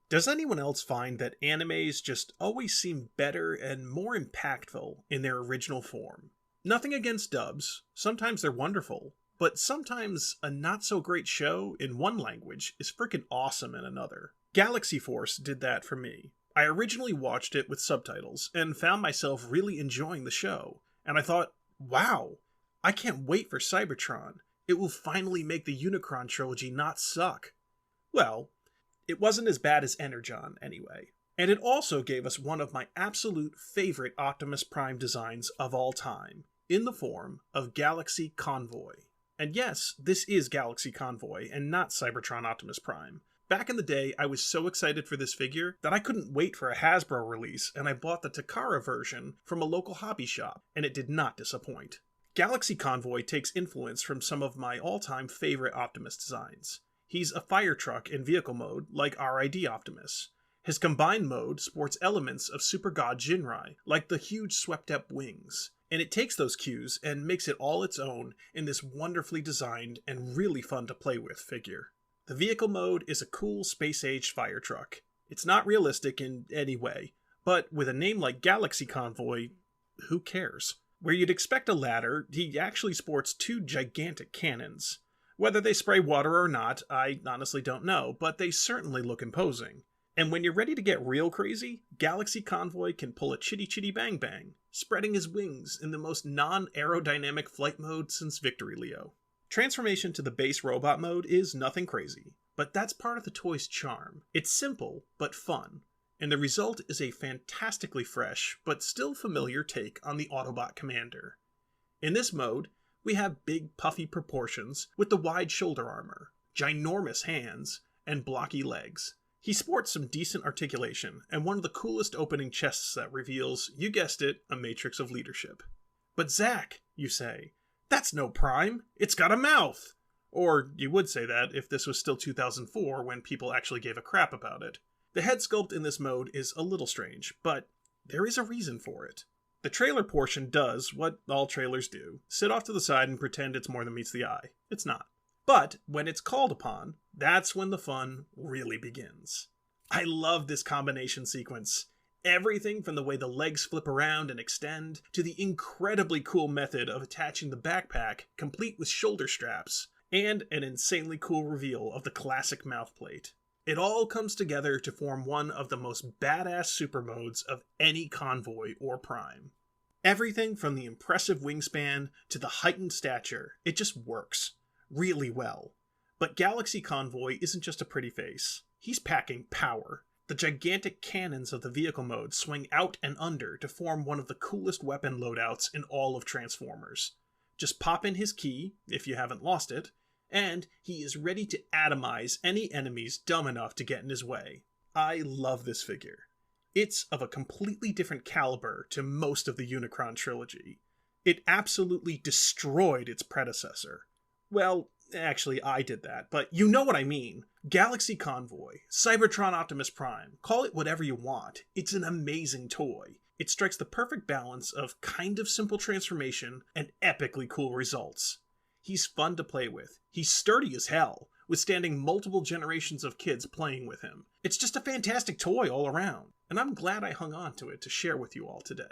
Does anyone else find that animes just always seem better and more impactful in their original form? Nothing against dubs, sometimes they're wonderful, but sometimes a not so great show in one language is freaking awesome in another. Galaxy Force did that for me. I originally watched it with subtitles and found myself really enjoying the show, and I thought, wow, I can't wait for Cybertron. It will finally make the Unicron trilogy not suck. Well, it wasn't as bad as Energon, anyway. And it also gave us one of my absolute favorite Optimus Prime designs of all time, in the form of Galaxy Convoy. And yes, this is Galaxy Convoy, and not Cybertron Optimus Prime. Back in the day, I was so excited for this figure that I couldn't wait for a Hasbro release, and I bought the Takara version from a local hobby shop, and it did not disappoint. Galaxy Convoy takes influence from some of my all-time favorite Optimus designs. He's a fire truck in vehicle mode, like RID Optimus. His combined mode sports elements of Super God Jinrai, like the huge swept-up wings. And it takes those cues and makes it all its own in this wonderfully designed and really fun to play with figure. The vehicle mode is a cool space-age fire truck. It's not realistic in any way, but with a name like Galaxy Convoy, who cares? Where you'd expect a ladder, he actually sports two gigantic cannons. Whether they spray water or not, I honestly don't know, but they certainly look imposing. And when you're ready to get real crazy, Galaxy Convoy can pull a chitty chitty bang bang, spreading his wings in the most non-aerodynamic flight mode since Victory Leo. Transformation to the base robot mode is nothing crazy, but that's part of the toy's charm. It's simple, but fun, and the result is a fantastically fresh, but still familiar take on the Autobot Commander. In this mode, we have big puffy proportions with the wide shoulder armor, ginormous hands, and blocky legs. He sports some decent articulation, and one of the coolest opening chests that reveals, you guessed it, a matrix of leadership. But Zach, you say, that's no Prime, it's got a mouth! Or you would say that if this was still 2004 when people actually gave a crap about it. The head sculpt in this mode is a little strange, but there is a reason for it. The trailer portion does what all trailers do, sit off to the side and pretend it's more than meets the eye. It's not. But when it's called upon, that's when the fun really begins. I love this combination sequence. Everything from the way the legs flip around and extend, to the incredibly cool method of attaching the backpack, complete with shoulder straps, and an insanely cool reveal of the classic mouthplate. It all comes together to form one of the most badass super modes of any convoy or prime. Everything from the impressive wingspan to the heightened stature, it just works really well. But Galaxy Convoy isn't just a pretty face. He's packing power. The gigantic cannons of the vehicle mode swing out and under to form one of the coolest weapon loadouts in all of Transformers. Just pop in his key, if you haven't lost it, and he is ready to atomize any enemies dumb enough to get in his way. I love this figure. It's of a completely different caliber to most of the Unicron trilogy. It absolutely destroyed its predecessor. Well, actually, I did that, but you know what I mean. Galaxy Convoy, Cybertron Optimus Prime, call it whatever you want. It's an amazing toy. It strikes the perfect balance of kind of simple transformation and epically cool results. He's fun to play with. He's sturdy as hell, withstanding multiple generations of kids playing with him. It's just a fantastic toy all around, and I'm glad I hung on to it to share with you all today.